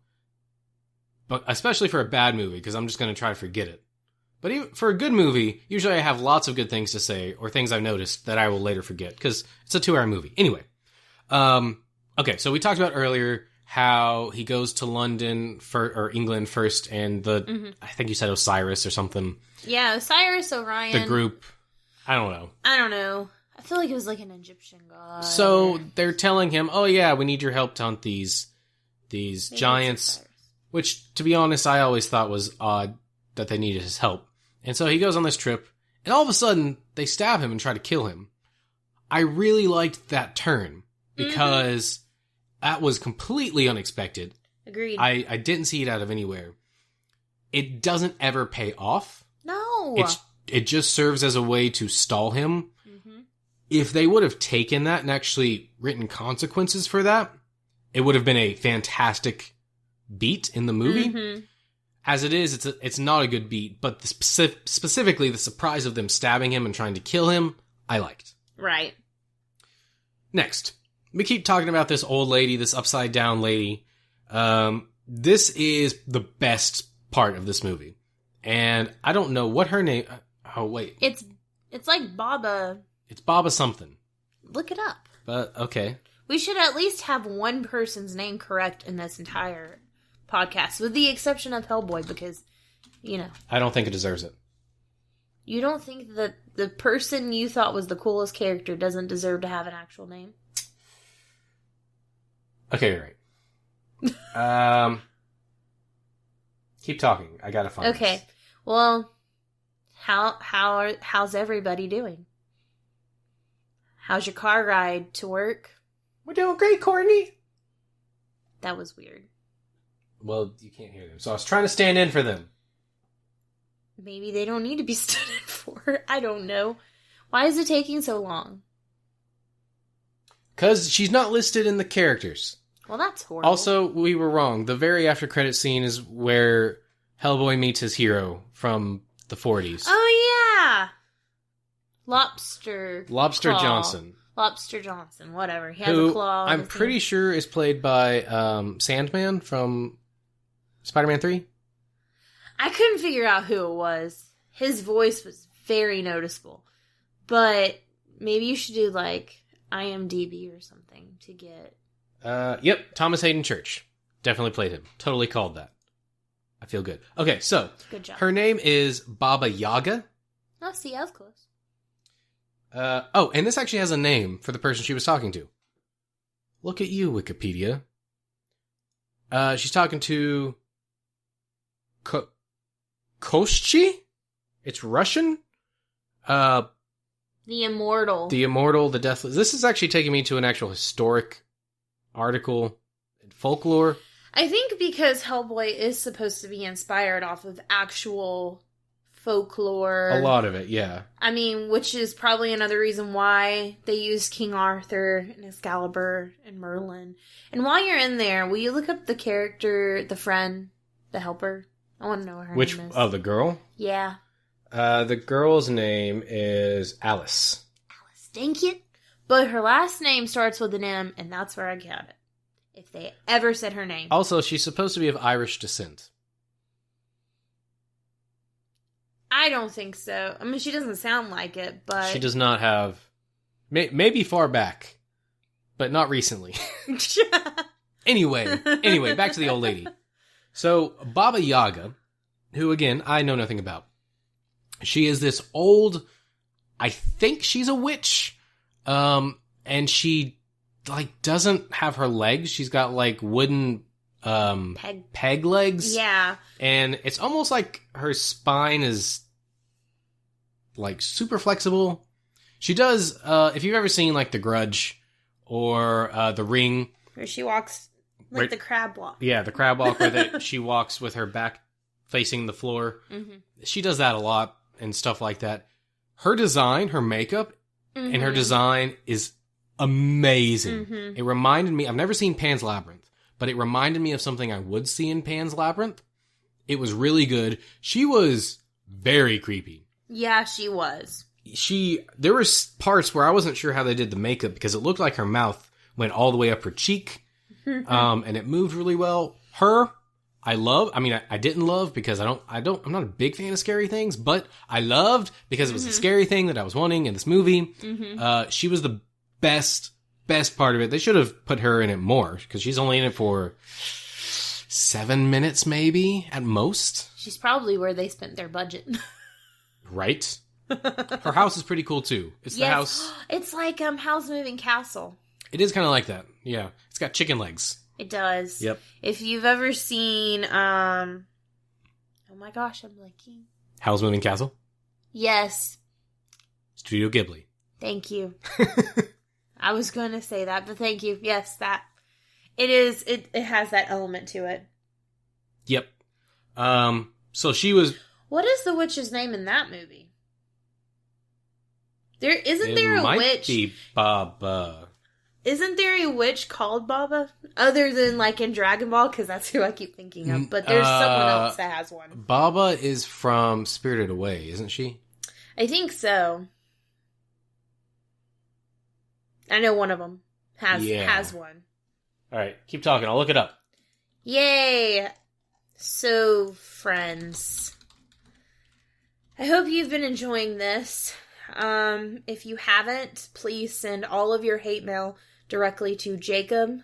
But especially for a bad movie, because I'm just going to try to forget it. But even, for a good movie, usually I have lots of good things to say, or things I've noticed that I will later forget, because it's a 2-hour movie. Anyway. Okay, so we talked about earlier how he goes to London, or England first, and I think you said Osiris or something. Yeah, Osiris, Orion. The group. I don't know. I feel like it was like an Egyptian god. So they're telling him, oh yeah, we need your help to hunt these giants, which, to be honest, I always thought was odd that they needed his help. And so he goes on this trip, and all of a sudden, they stab him and try to kill him. I really liked that turn, because that was completely unexpected. Agreed. I didn't see it out of anywhere. It doesn't ever pay off. No. It just serves as a way to stall him. If they would have taken that and actually written consequences for that, it would have been a fantastic beat in the movie. As it is, it's not a good beat, but specifically the surprise of them stabbing him and trying to kill him, I liked. Right. Next, we keep talking about this old lady, this upside down lady. This is the best part of this movie. And I don't know what her name... Oh, wait. It's like Baba... It's Baba something. Look it up. But, okay. We should at least have one person's name correct in this entire podcast, with the exception of Hellboy, because, I don't think it deserves it. You don't think that the person you thought was the coolest character doesn't deserve to have an actual name? Okay, you're right. Keep talking. I gotta find Okay. this. Well, how's everybody doing? How's your car ride to work? We're doing great, Courtney. That was weird. Well, you can't hear them, so I was trying to stand in for them. Maybe they don't need to be stood in for. I don't know. Why is it taking so long? Because she's not listed in the characters. Well, that's horrible. Also, we were wrong. The very after credit scene is where Hellboy meets his hero from the 40s. Oh, yeah! Lobster Claw. Johnson. Lobster Johnson, whatever. He has a claw. I'm pretty sure is played by Sandman from Spider-Man 3. I couldn't figure out who it was. His voice was very noticeable. But maybe you should do, IMDb or something to get... Yep, Thomas Hayden Church. Definitely played him. Totally called that. I feel good. Okay, so... Good job. Her name is Baba Yaga. Oh, see, I was close. And this actually has a name for the person she was talking to. Look at you, Wikipedia. She's talking to... Koshchi? It's Russian? The Immortal. The Immortal, the Deathless. This is actually taking me to an actual historic article in folklore. I think because Hellboy is supposed to be inspired off of actual folklore. A lot of it, yeah. I mean, which is probably another reason why they use King Arthur and Excalibur and Merlin. And while you're in there, will you look up the character, the friend, the helper? I want to know what her name is. Oh, the girl? Yeah. The girl's name is Alice. Alice, thank you. But her last name starts with an M, and that's where I got it. If they ever said her name. Also, she's supposed to be of Irish descent. I don't think so. I mean, she doesn't sound like it, but... She does not have... Maybe far back, but not recently. Anyway, back to the old lady. So, Baba Yaga, who, again, I know nothing about. She is this old... I think she's a witch. And she, doesn't have her legs. She's got, wooden... peg legs. Yeah. And it's almost like her spine is super flexible. She does, if you've ever seen The Grudge or The Ring. Where she walks the crab walk. Yeah, the crab walk where she walks with her back facing the floor. Mm-hmm. She does that a lot and stuff like that. Her design, her makeup, and her design is amazing. Mm-hmm. It reminded me, I've never seen Pan's Labyrinth, but it reminded me of something I would see in Pan's Labyrinth. It was really good. She was very creepy. Yeah, she was. There were parts where I wasn't sure how they did the makeup because it looked like her mouth went all the way up her cheek. And it moved really well. I didn't love because I'm not a big fan of scary things, but I loved because it was a scary thing that I was wanting in this movie. She was the best part of it. They should have put her in it more because she's only in it for 7 minutes, maybe at most. She's probably where they spent their budget. Right? Her house is pretty cool too. It's the house. It's like Howl's Moving Castle. It is kind of like that. Yeah. It's got chicken legs. It does. Yep. If you've ever seen, oh my gosh, I'm blanking. Howl's Moving Castle? Yes. Studio Ghibli. Thank you. I was going to say that, but thank you. Yes, that. It is, it has that element to it. Yep. So she was... What is the witch's name in that movie? Isn't there a witch? It might be Baba. Isn't there a witch called Baba? Other than like in Dragon Ball, because that's who I keep thinking of. But there's someone else that has one. Baba is from Spirited Away, isn't she? I think so. I know one of them has one. All right, keep talking. I'll look it up. Yay! So, friends, I hope you've been enjoying this. If you haven't, please send all of your hate mail directly to Jacob.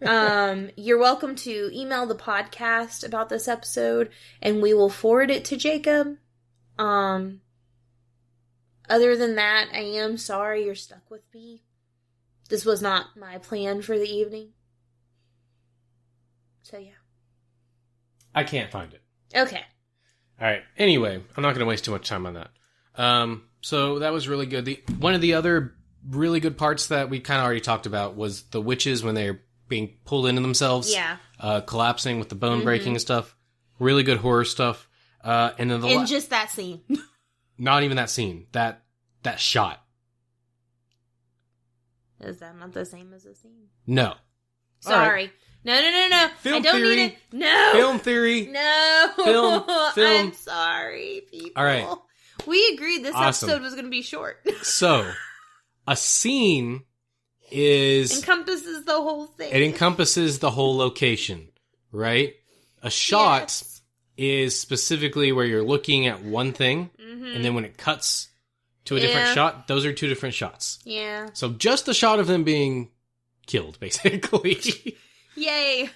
You're welcome to email the podcast about this episode, and we will forward it to Jacob. Other than that, I am sorry you're stuck with me. This was not my plan for the evening. So, yeah. I can't find it. Okay. All right. Anyway, I'm not going to waste too much time on that. So that was really good. One of the other really good parts that we kind of already talked about was the witches when they're being pulled into themselves. Yeah. Collapsing with the bone breaking and stuff. Really good horror stuff. And then just that scene. Not even that scene. That shot. Is that not the same as the scene? No. Sorry. Right. No. Film I don't theory. need it. No. Film theory. No. Film. I'm sorry, people. All right. We agreed this Awesome. episode was going to be short. So, a scene encompasses the whole thing. It encompasses the whole location, right? A shot is specifically where you're looking at one thing, and then when it cuts to a different shot, those are two different shots. Yeah. So just the shot of them being killed, basically. Yay.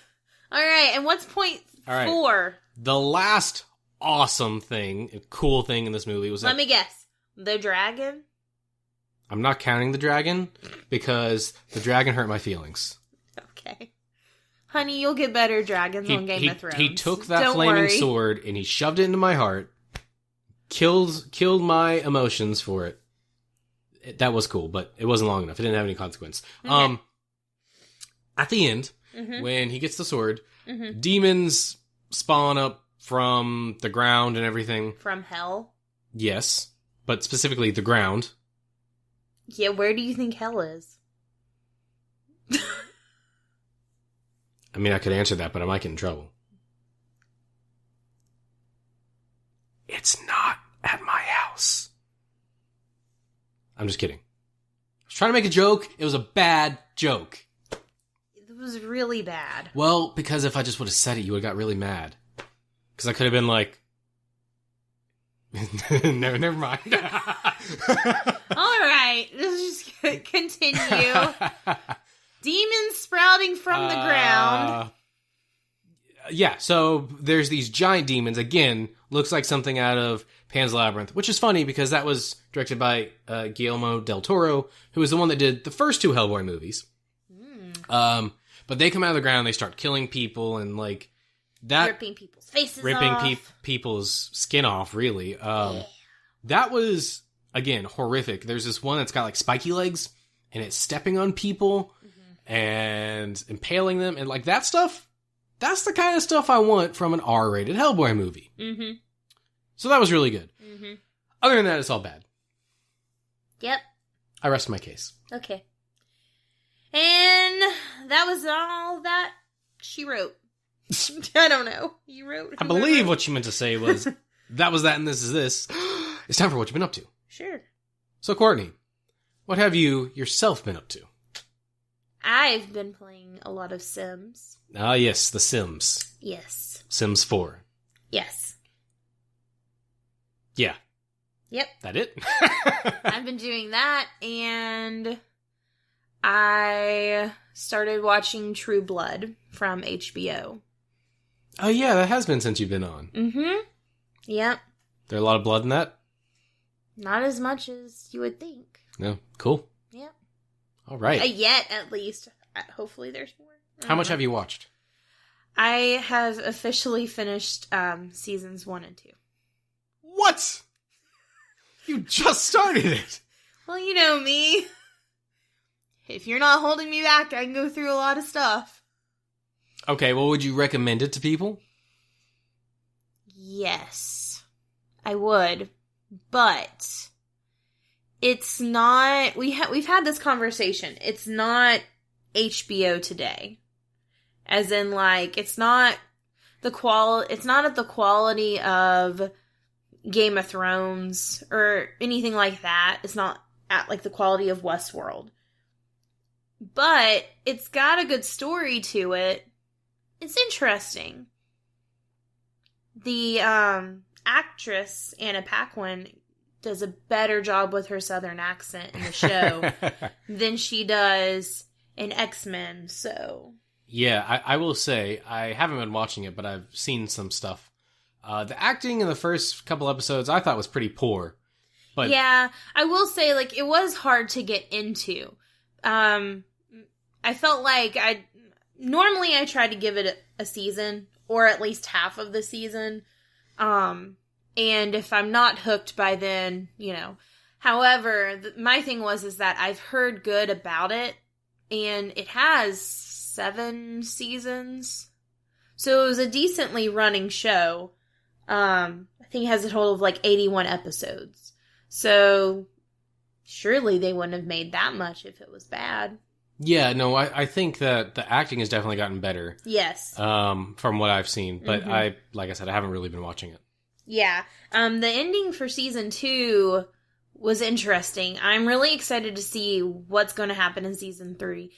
All right, and what's point 4? The last awesome thing, cool thing in this movie was Let me guess. The dragon? I'm not counting the dragon, because the dragon hurt my feelings. Okay. Honey, you'll get better dragons on Game of Thrones. He took that flaming sword and he shoved it into my heart. Killed my emotions for it. That was cool, but it wasn't long enough. It didn't have any consequence. Okay. At the end, when he gets the sword, demons spawn up from the ground and everything. From hell? Yes, but specifically the ground. Yeah, where do you think hell is? I mean, I could answer that, but I might get in trouble. It's not at my house. I'm just kidding. I was trying to make a joke. It was a bad joke. It was really bad. Well, because if I just would have said it, you would have got really mad. Because I could have been like... no, never mind. All right, let's just continue. Demons sprouting from the ground. Yeah, so there's these giant demons. Again, looks like something out of Pan's Labyrinth, which is funny because that was directed by Guillermo del Toro, who was the one that did the first 2 Hellboy movies. But they come out of the ground, they start killing people, and like that, ripping people's faces ripping off. People's skin off. Really, that was again horrific. There's this one that's got like spiky legs, and it's stepping on people and impaling them, and like that stuff. That's the kind of stuff I want from an R-rated Hellboy movie. So that was really good. Other than that, it's all bad. Yep. I rest my case. Okay. And that was all that she wrote. I don't know. You wrote? I believe what you meant to say was, that was that and this is this. It's time for what you've been up to. Sure. So, Courtney, what have you yourself been up to? I've been playing a lot of Sims. Ah, yes, The Sims. Yes. Sims 4. Yes. Yeah. Yep. That it? I've been doing that, and I started watching True Blood from HBO. Oh, yeah, that has been since you've been on. Mm-hmm. Yep. There a lot of blood in that? Not as much as you would think. No. Cool. Yep. All right. Yet, at least. Hopefully there's more. How much have you watched? I have officially finished seasons 1 and 2. What? You just started it. Well, you know me. If you're not holding me back, I can go through a lot of stuff. Okay, well, would you recommend it to people? Yes, I would. But it's not... We've had this conversation. It's not HBO today. As in, like, it's not at the quality of Game of Thrones or anything like that. It's not at, like, the quality of Westworld. But it's got a good story to it. It's interesting. The actress, Anna Paquin, does a better job with her southern accent in the show than she does in X-Men, so... Yeah, I will say, I haven't been watching it, but I've seen some stuff. The acting in the first couple episodes I thought was pretty poor. But yeah, I will say, like, it was hard to get into. I felt like normally I try to give it a season, or at least half of the season. And if I'm not hooked by then, you know. However, my thing is that I've heard good about it, and it has 7 seasons. So it was a decently running show. I think it has a total of like 81 episodes. So surely they wouldn't have made that much if it was bad. yeah, no, I think that the acting has definitely gotten better. Yes. From what I've seen. But like I said, I haven't really been watching it. Yeah. The ending for season 2 was interesting. I'm really excited to see what's going to happen in season 3.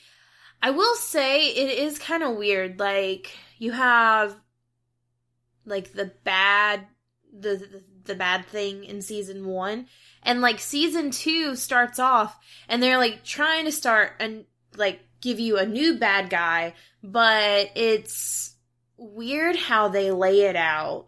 I will say it is kind of weird. Like, you have like the bad thing in season 1, and like season 2 starts off and they're like trying to start and like give you a new bad guy, but it's weird how they lay it out.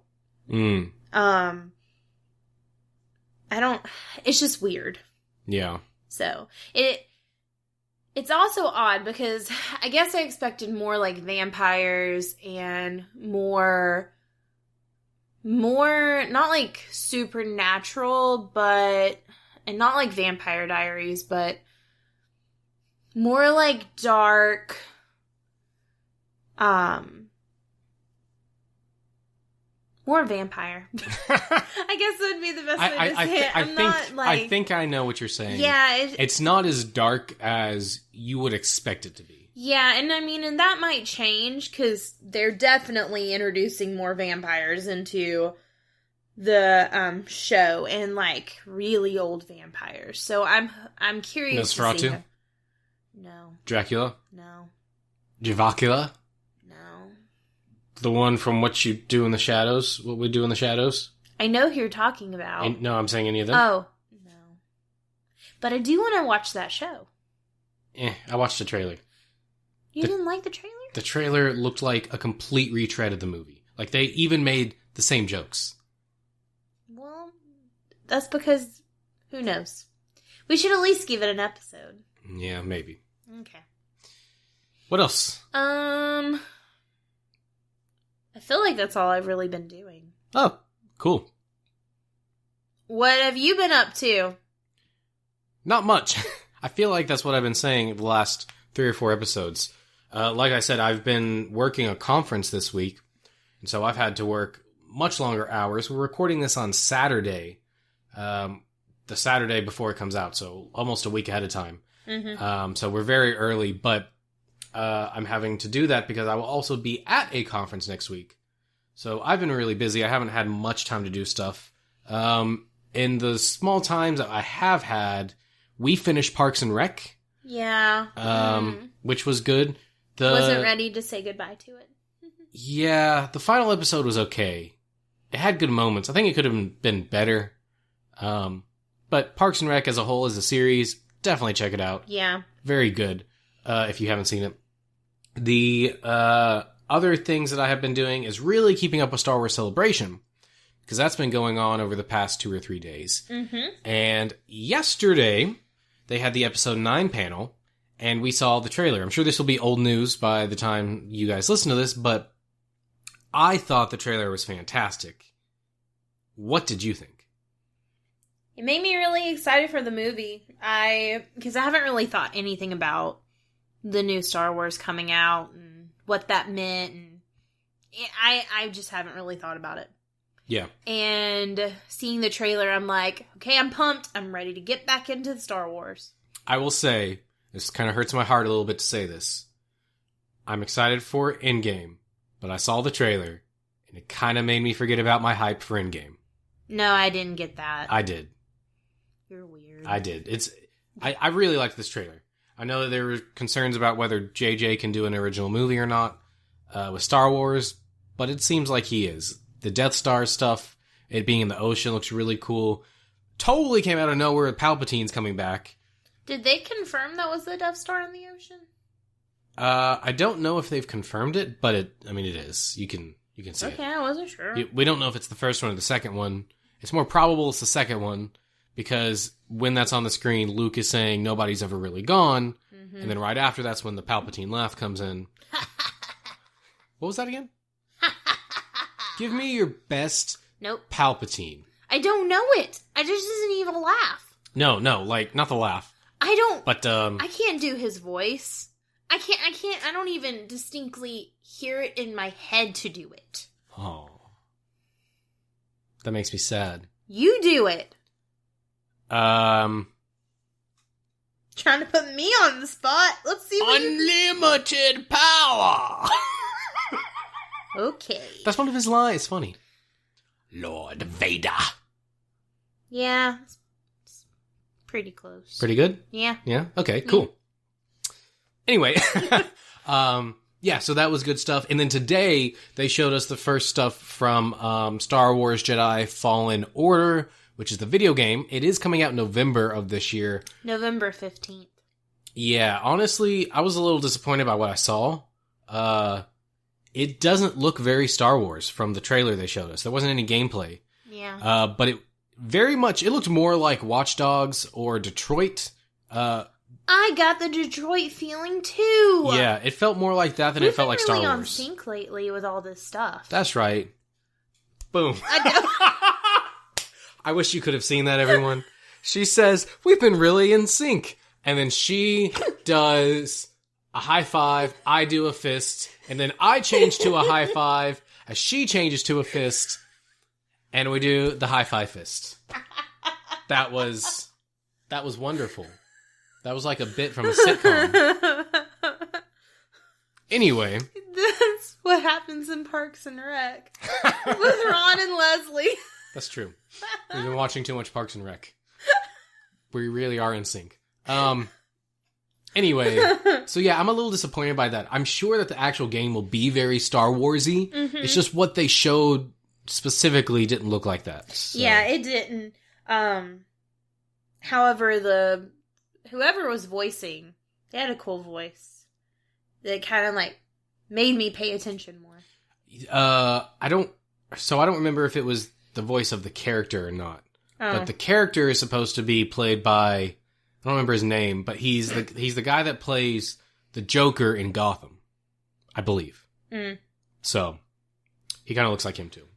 It's just weird. Yeah. So it's also odd because I guess I expected more like vampires and more not like supernatural, and not like Vampire Diaries, but more like dark, more vampire. I guess that would be the best way to say it. I think I know what you're saying. Yeah. It's not as dark as you would expect it to be. Yeah, and I mean, and that might change, because they're definitely introducing more vampires into the show, and like really old vampires. So I'm curious to see. No. Dracula? No. Javacula? No. The one from What You Do in the Shadows? What We Do in the Shadows? I know who you're talking about. No, I'm saying any of them. Oh, no. But I do want to watch that show. I watched the trailer. You didn't like the trailer? The trailer looked like a complete retread of the movie. Like, they even made the same jokes. Well, that's because, who knows? We should at least give it an episode. Yeah, maybe. Okay. What else? I feel like that's all I've really been doing. Oh, cool. What have you been up to? Not much. I feel like that's what I've been saying the last 3 or 4 episodes. Like I said, I've been working a conference this week, and so I've had to work much longer hours. We're recording this on Saturday, the Saturday before it comes out, so almost a week ahead of time. Mm-hmm. So we're very early, but I'm having to do that because I will also be at a conference next week. So I've been really busy. I haven't had much time to do stuff. In the small times that I have had, we finished Parks and Rec. Yeah. which was good. Wasn't ready to say goodbye to it. Yeah, the final episode was okay. It had good moments. I think it could have been better. But Parks and Rec as a whole, as a series, definitely check it out. Yeah. Very good, if you haven't seen it. The other things that I have been doing is really keeping up with Star Wars Celebration, because that's been going on over the past 2 or 3 days. Mm-hmm. And yesterday, they had the episode 9 panel, and we saw the trailer. I'm sure this will be old news by the time you guys listen to this, but I thought the trailer was fantastic. What did you think? It made me really excited for the movie. Because I haven't really thought anything about the new Star Wars coming out and what that meant. And I just haven't really thought about it. Yeah. And seeing the trailer, I'm like, okay, I'm pumped. I'm ready to get back into the Star Wars. I will say, this kind of hurts my heart a little bit to say this. I'm excited for Endgame, but I saw the trailer, and it kind of made me forget about my hype for Endgame. No, I didn't get that. I did. You're weird. I did. I really liked this trailer. I know that there were concerns about whether JJ can do an original movie or not with Star Wars, but it seems like he is. The Death Star stuff, it being in the ocean, looks really cool. Totally came out of nowhere with Palpatine's coming back. Did they confirm that was the Death Star in the ocean? I don't know if they've confirmed it, but it is. You can see it. Okay, I wasn't sure. We don't know if it's the first one or the second one. It's more probable it's the second one, because when that's on the screen, Luke is saying nobody's ever really gone, and then right after that's when the Palpatine laugh comes in. What was that again? Give me your best Palpatine. I don't know it. I just isn't even a laugh. No, like, not the laugh. I don't. But, I can't do his voice. I don't even distinctly hear it in my head to do it. Oh. That makes me sad. You do it. Trying to put me on the spot. Let's see what Unlimited power! Okay. That's one of his lines. It's funny. Lord Vader. Yeah. It's pretty close. Pretty good? Yeah. Yeah? Okay, cool. Anyway. Yeah, so that was good stuff. And then today, they showed us the first stuff from Star Wars Jedi Fallen Order, which is the video game. It is coming out in November of this year. November 15th. Yeah, honestly, I was a little disappointed by what I saw. It doesn't look very Star Wars from the trailer they showed us. There wasn't any gameplay. Yeah. But it looked more like Watch Dogs or Detroit. I got the Detroit feeling too. Yeah, it felt more like that than it felt like Star Wars. We've been really on sync lately with all this stuff. That's right. Boom. I wish you could have seen that, everyone. She says, we've been really in sync. And then she does a high five, I do a fist, and then I change to a high five as she changes to a fist, and we do the high five fist. That was wonderful. That was like a bit from a sitcom. Anyway. That's what happens in Parks and Rec. With Ron and Leslie. That's true. We've been watching too much Parks and Rec. We really are in sync. Anyway, so yeah, I'm a little disappointed by that. I'm sure that the actual game will be very Star Warsy. Mm-hmm. It's just what they showed specifically didn't look like that. So. Yeah, it didn't. However, whoever was voicing, they had a cool voice. That kind of like made me pay attention more. I don't remember if it was the voice of the character or not. Oh. But the character is supposed to be played by, I don't remember his name, but he's the guy that plays the Joker in Gotham, I believe. Mm. So he kind of looks like him too.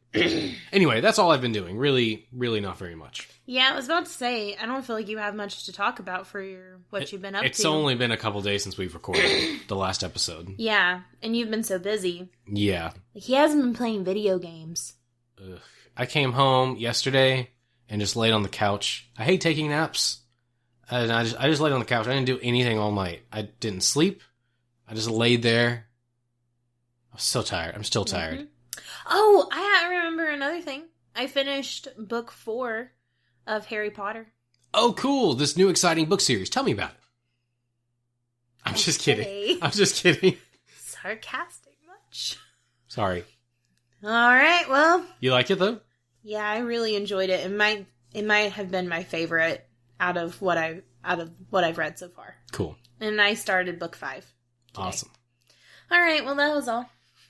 Anyway, that's all I've been doing. Really, really not very much. Yeah, I was about to say, I don't feel like you have much to talk about for what you've been up to. It's only been a couple days since we've recorded the last episode. Yeah, and you've been so busy. Yeah. He hasn't been playing video games. Ugh. I came home yesterday and just laid on the couch. I hate taking naps. And I just laid on the couch. I didn't do anything all night. I didn't sleep. I just laid there. I was so tired. I'm still tired. Mm-hmm. Oh, I remember another thing. I finished book 4 of Harry Potter. Oh, cool. This new exciting book series. Tell me about it. I'm just kidding. Okay. I'm just kidding. Sarcastic much? Sorry. All right, well. You like it, though? Yeah, I really enjoyed it. It might have been my favorite out of what I've read so far. Cool. And I started book 5 today. Awesome. All right, well, that was all.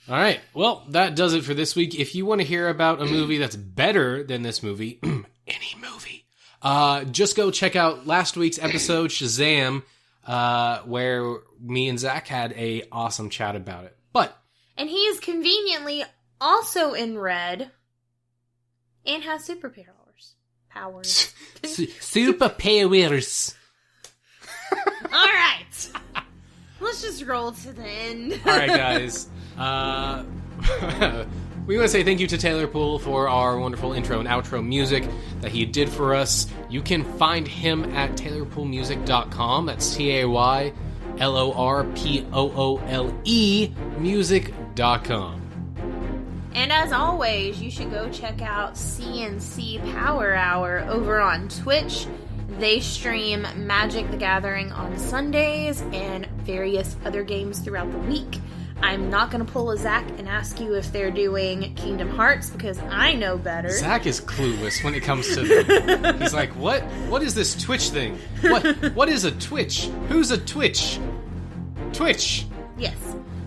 All right. Well, that does it for this week. If you want to hear about a movie that's better than this movie, any movie, just go check out last week's episode, Shazam, where me and Zach had a awesome chat about it. And he is conveniently also in red and has superpowers. Superpowers. All right. Let's just roll to the end. All right, guys. We want to say thank you to Taylor Poole for our wonderful intro and outro music that he did for us. You can find him at taylorpoolemusic.com. That's TaylorPoole music.com. And as always, you should go check out CNC Power Hour over on Twitch. They stream Magic the Gathering on Sundays and various other games throughout the week. I'm not going to pull a Zach and ask you if they're doing Kingdom Hearts because I know better. Zach is clueless when it comes to them. He's like, what? What is this Twitch thing? What is a Twitch? Who's a Twitch? Twitch! Yes.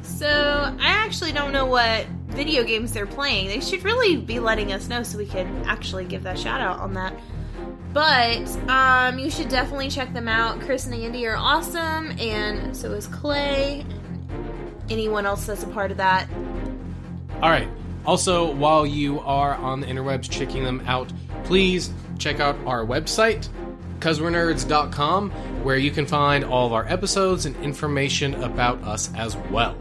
So, I actually don't know what video games they're playing. They should really be letting us know so we can actually give that shout out on that. But, you should definitely check them out. Chris and Andy are awesome, and so is Clay, and anyone else that's a part of that. Alright. Also, while you are on the interwebs checking them out, please check out our website, causewe'renerds.com, where you can find all of our episodes and information about us as well.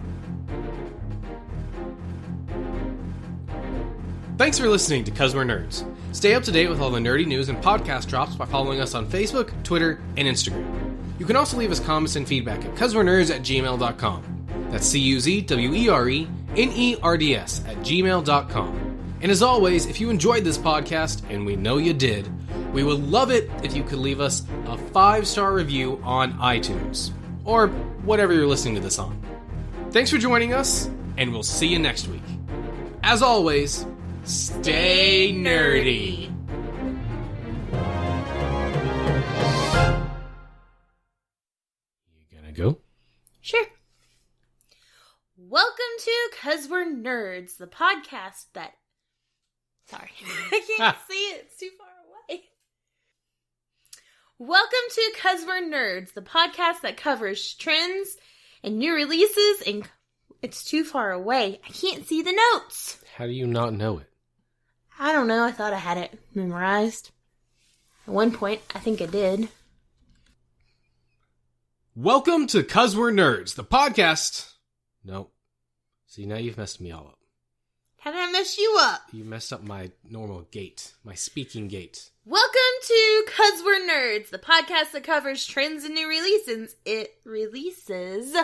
Thanks for listening to 'Cause We're Nerds. Stay up to date with all the nerdy news and podcast drops by following us on Facebook, Twitter, and Instagram. You can also leave us comments and feedback at causewe'renerds@gmail.com. That's CUZWERENERDS@gmail.com. And as always, if you enjoyed this podcast, and we know you did, we would love it if you could leave us a 5-star review on iTunes, or whatever you're listening to this on. Thanks for joining us, and we'll see you next week. As always, stay nerdy. You gonna go? Sure. Welcome to 'Cause We're Nerds, the podcast that... Sorry. I can't see it. It's too far away. Welcome to 'Cause We're Nerds, the podcast that covers trends and new releases, and it's too far away. I can't see the notes. How do you not know it? I don't know. I thought I had it memorized. At one point, I think I did. Welcome to 'Cause We're Nerds, the podcast... Nope. See, now you've messed me all up. How did I mess you up? You messed up my normal gait, my speaking gait. Welcome to 'Cause We're Nerds, the podcast that covers trends and new releases. It releases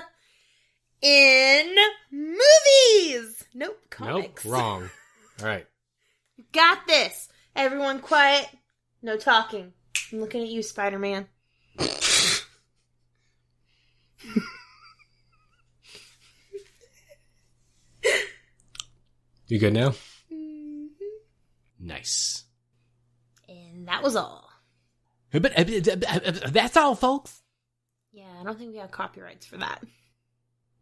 in movies. Nope, comics. Nope, wrong. All right. Got this. Everyone quiet. No talking. I'm looking at you, Spider-Man. You good now? Mm-hmm. Nice. And that was all. But that's all, folks. Yeah, I don't think we have copyrights for that.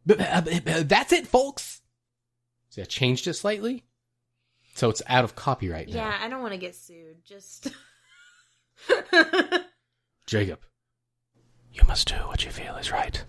That's it, folks. See, I changed it slightly, so it's out of copyright now. Yeah, I don't want to get sued. Just... Jacob, you must do what you feel is right.